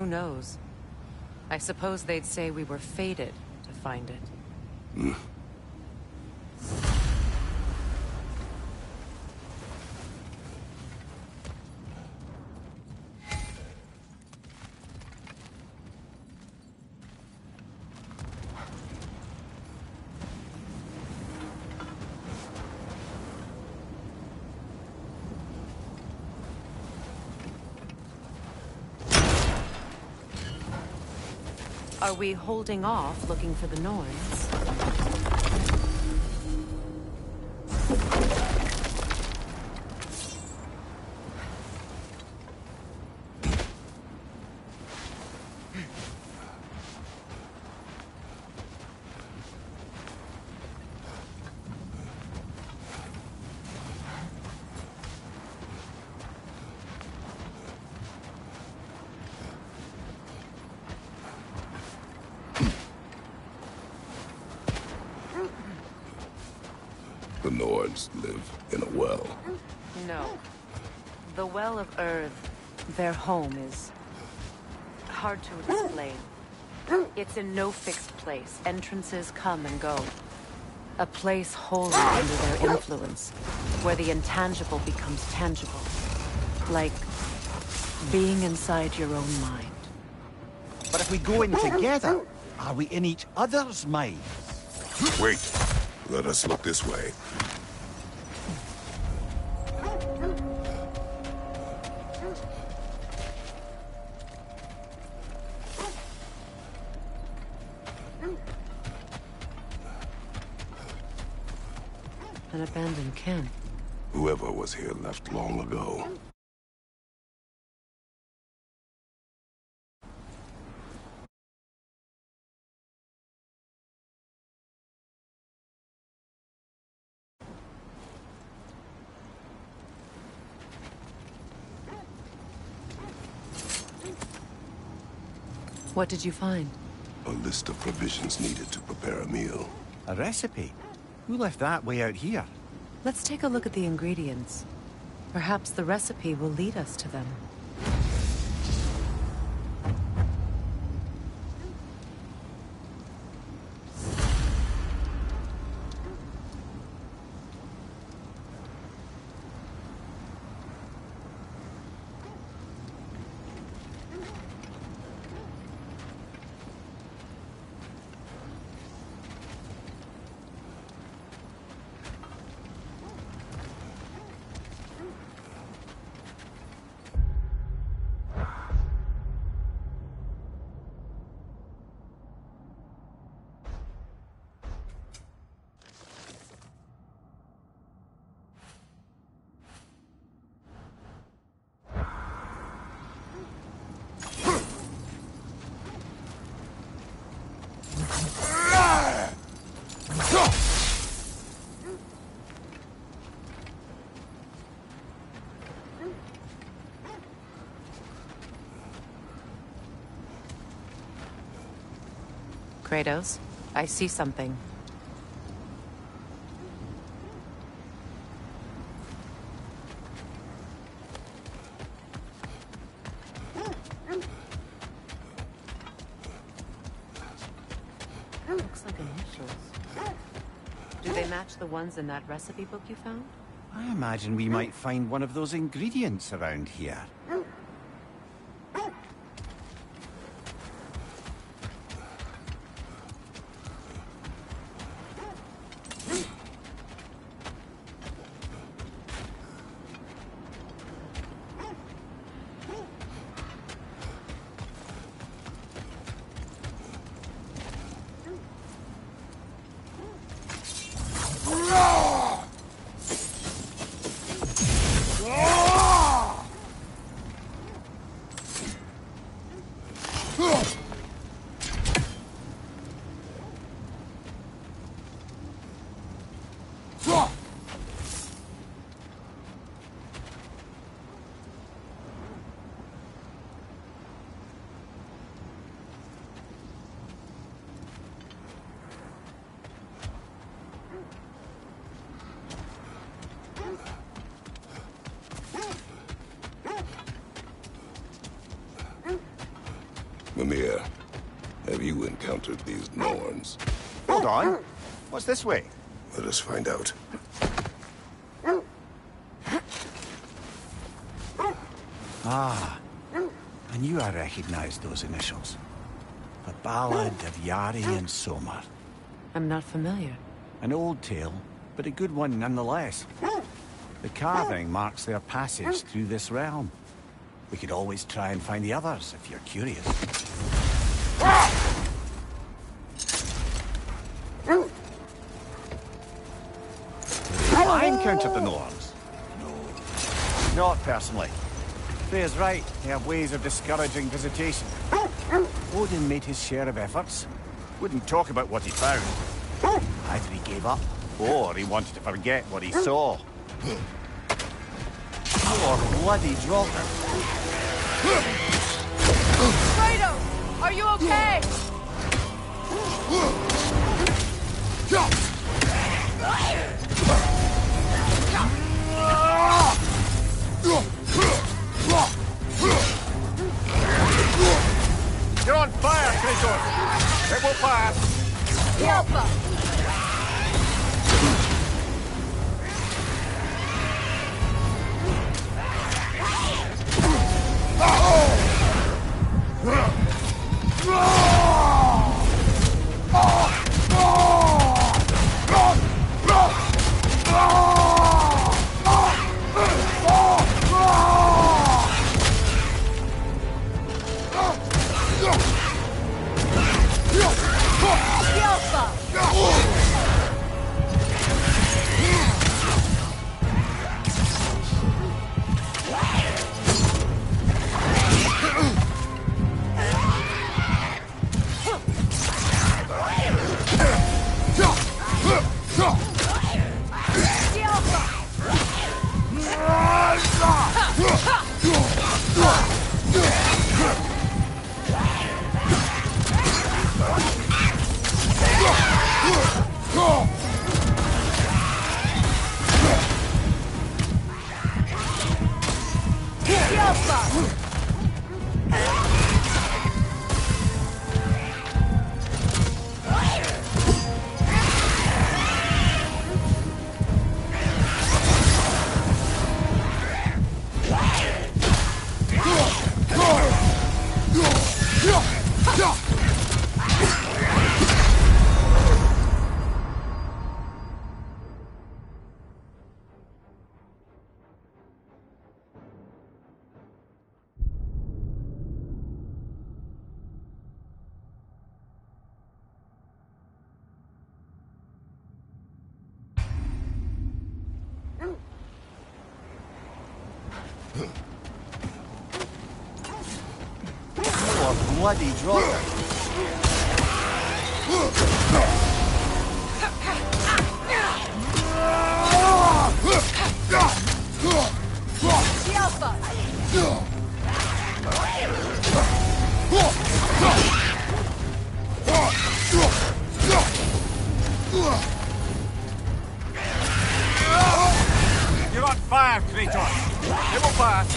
Who knows? I suppose they'd say we were fated to find it. Hmm. Are we holding off looking for the Norns? The Norns live in a well. No. The Well of Earth, their home, is hard to explain. It's in no fixed place. Entrances come and go. A place wholly under their influence, where the intangible becomes tangible. Like being inside your own mind. But if we go in together, are we in each other's minds? Wait. Let us look this way. An abandoned camp. Whoever was here left long ago. What did you find? A list of provisions needed to prepare a meal. A recipe? Who left that way out here? Let's take a look at the ingredients. Perhaps the recipe will lead us to them. Kratos, I see something. Looks like initials. Do they match the ones in that recipe book you found? I imagine we might find one of those ingredients around here. Have you encountered these Norns? Hold on. What's this way? Let us find out. Ah, I knew I recognized those initials. The Ballad of Yari and Somar. I'm not familiar. An old tale, but a good one nonetheless. The carving marks their passage through this realm. We could always try and find the others, if you're curious. I encountered the Norns. No, not personally. Freya's right, they have ways of discouraging visitation. Odin made his share of efforts. Wouldn't talk about what he found. Either he gave up, or he wanted to forget what he saw. Poor bloody Draugr. Kratos! Are you okay? You're on fire, Kratos! It will pass! Yelpa! Poor bloody Draugr. You're on fire, Kratos! It will pass!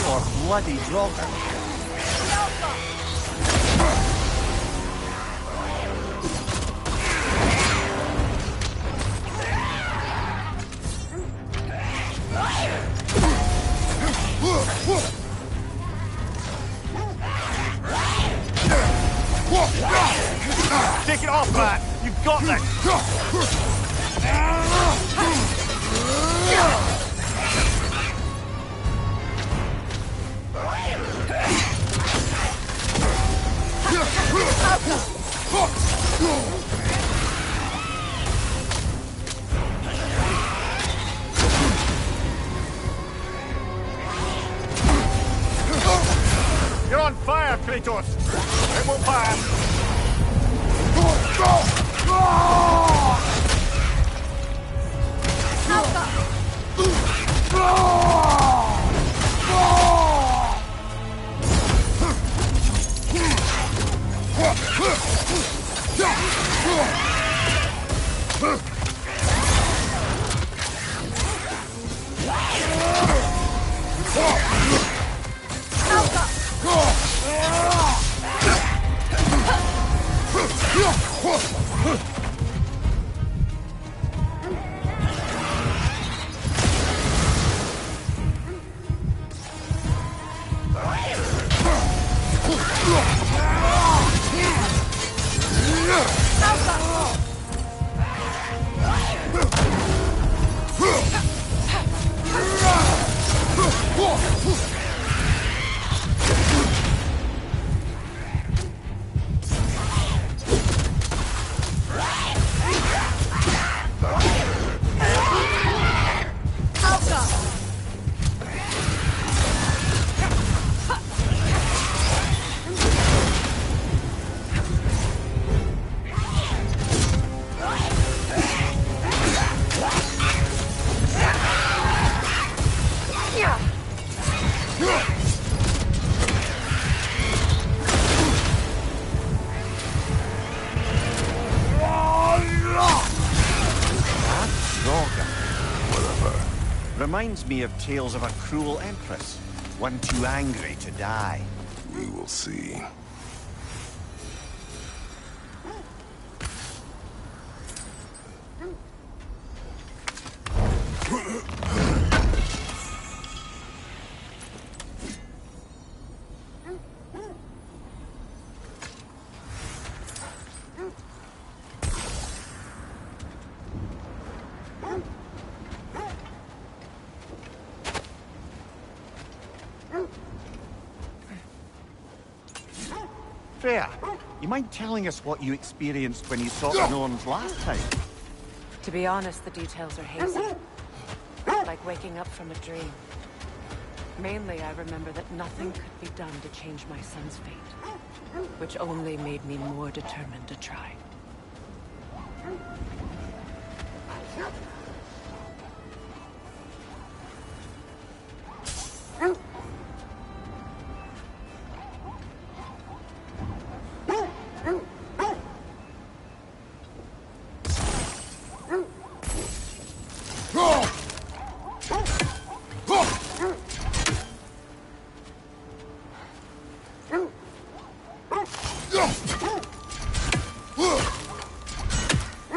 Poor bloody Draugr. Take it off, man! You've got this! You're on fire, Kratos! It will pass! Reminds me of tales of a cruel empress, one too angry to die. We will see. Freya, you mind telling us what you experienced when you sought the Norns last time? To be honest, the details are hazy. Like waking up from a dream. Mainly, I remember that nothing could be done to change my son's fate. Which only made me more determined to try.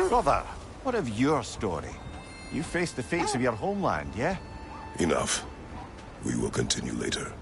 Brother, what of your story? You faced the fates of your homeland, yeah? Enough. We will continue later.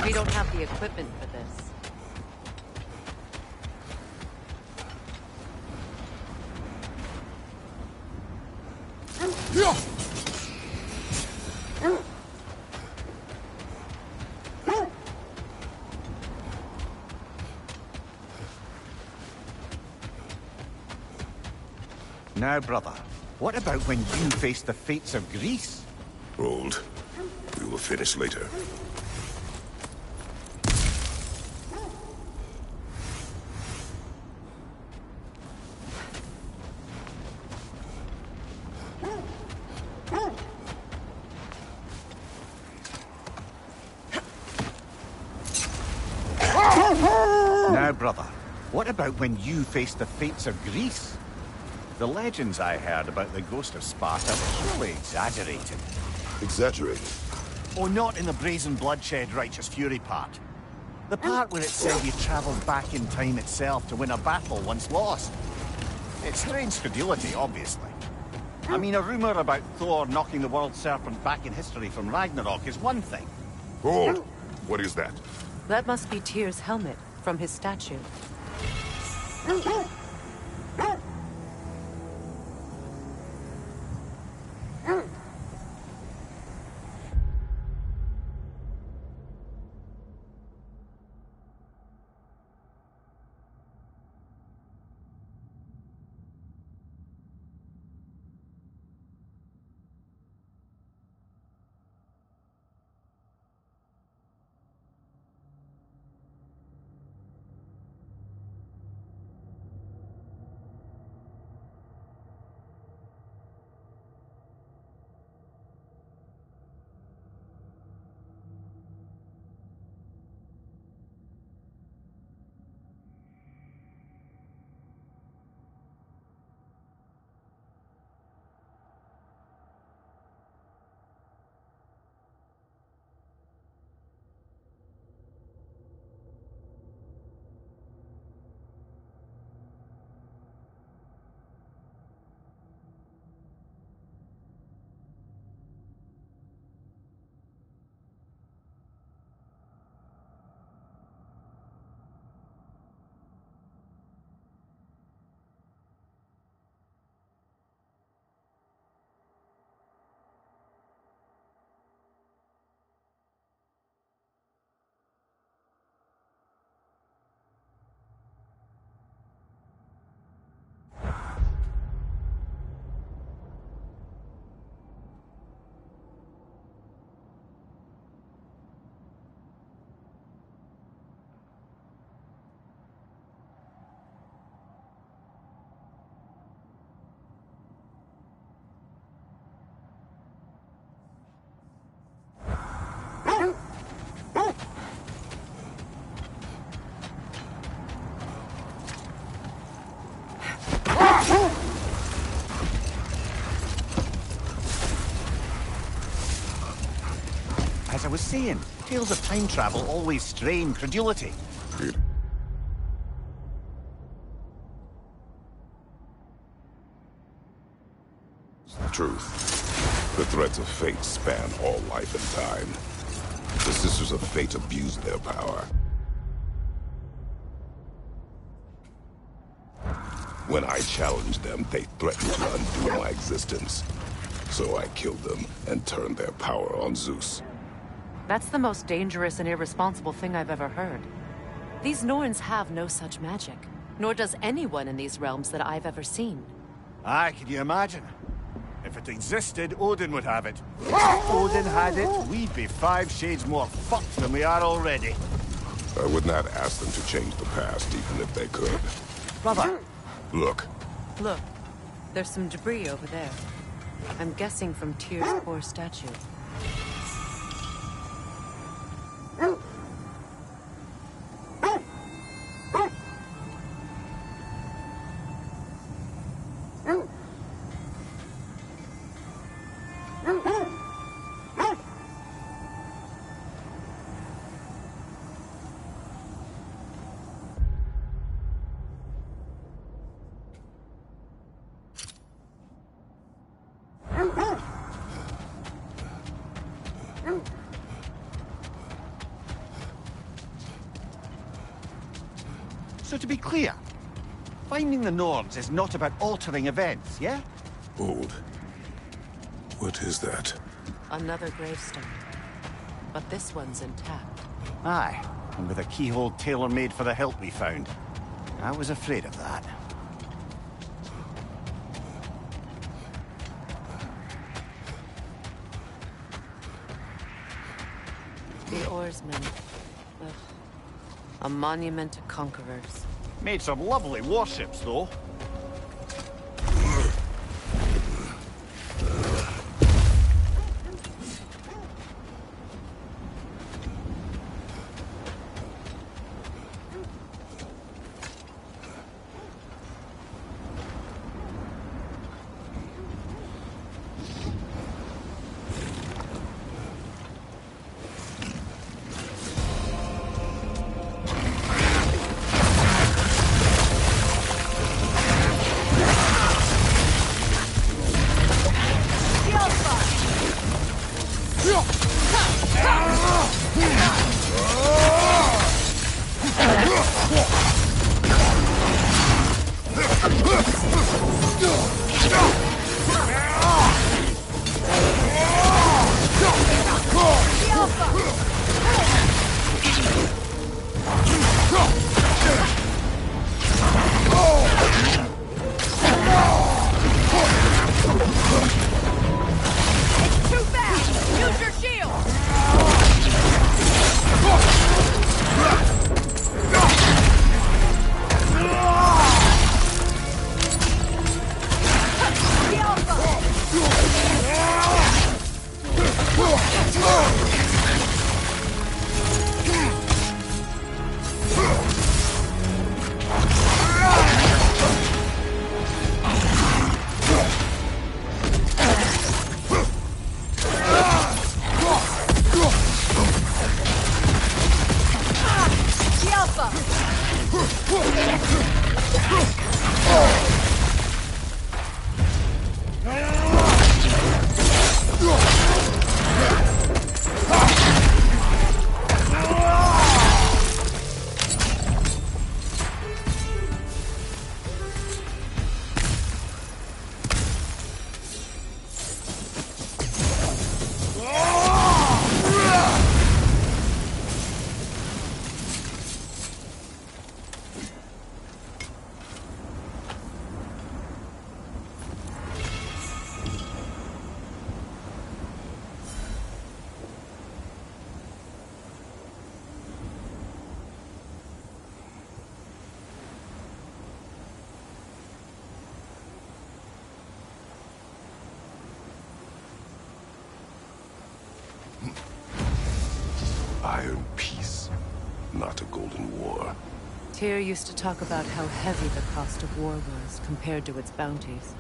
We don't have the equipment for this. Now, brother, what about when you faced the fates of Greece? Hold. We will finish later. Now, brother, what about when you faced the fates of Greece? The legends I heard about the ghost of Sparta were surely exaggerated. Exaggerated? Oh, not in the brazen bloodshed righteous fury part. The part where it said you travelled back in time itself to win a battle once lost. It's strange credulity, obviously. I mean, a rumour about Thor knocking the world serpent back in history from Ragnarok is one thing. Hold! What is that? That must be Tyr's helmet from his statue. As I was saying, tales of time travel always strain credulity. Truth. The threads of fate span all life and time. The Sisters of Fate abused their power. When I challenged them, they threatened to undo my existence. So I killed them and turned their power on Zeus. That's the most dangerous and irresponsible thing I've ever heard. These Norns have no such magic, nor does anyone in these realms that I've ever seen. Aye, can you imagine? If it existed, Odin would have it. If Odin had it, we'd be 5 shades more fucked than we are already. I would not ask them to change the past, even if they could. Brother! Look. Look, there's some debris over there. I'm guessing from Tyr's core statue. So to be clear, finding the Nords is not about altering events, yeah? Hold. What is that? Another gravestone. But this one's intact. Aye, and with a keyhole tailor-made for the hilt we found. I was afraid of that. The oarsmen. Ugh. A monument to conquerors. Made some lovely warships, though. Iron peace, not a golden war. Tyr used to talk about how heavy the cost of war was compared to its bounties.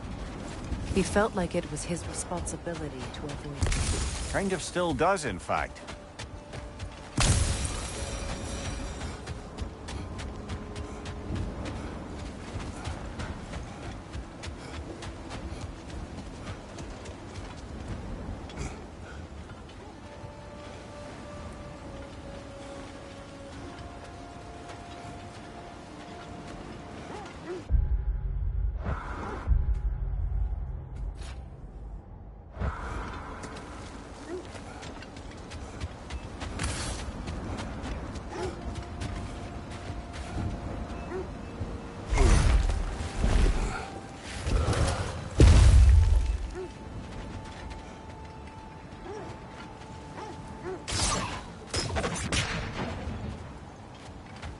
He felt like it was his responsibility to avoid it. Kind of still does, in fact.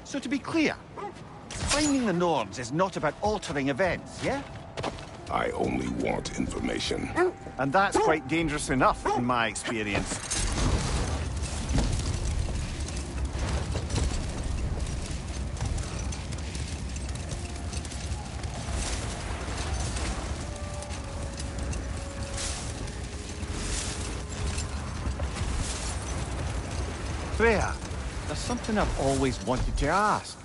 So to be clear, finding the Nords is not about altering events, yeah? I only want information. And that's quite dangerous enough, in my experience. Freya, there's something I've always wanted to ask.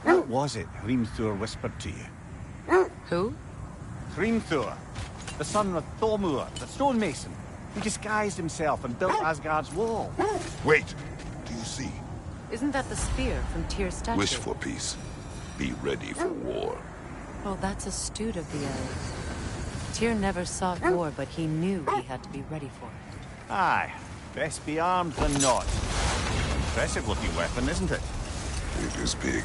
What was it Hrimthur whispered to you? Who? Hrimthur, the son of Thormur, the stonemason, who disguised himself and built Asgard's wall. Wait! Do you see? Isn't that the spear from Tyr's statue? Wish for peace. Be ready for war. Well, that's astute of the elves. Tyr never sought war, but he knew he had to be ready for it. Aye, best be armed than not. Impressive looking weapon, isn't it? Big is big.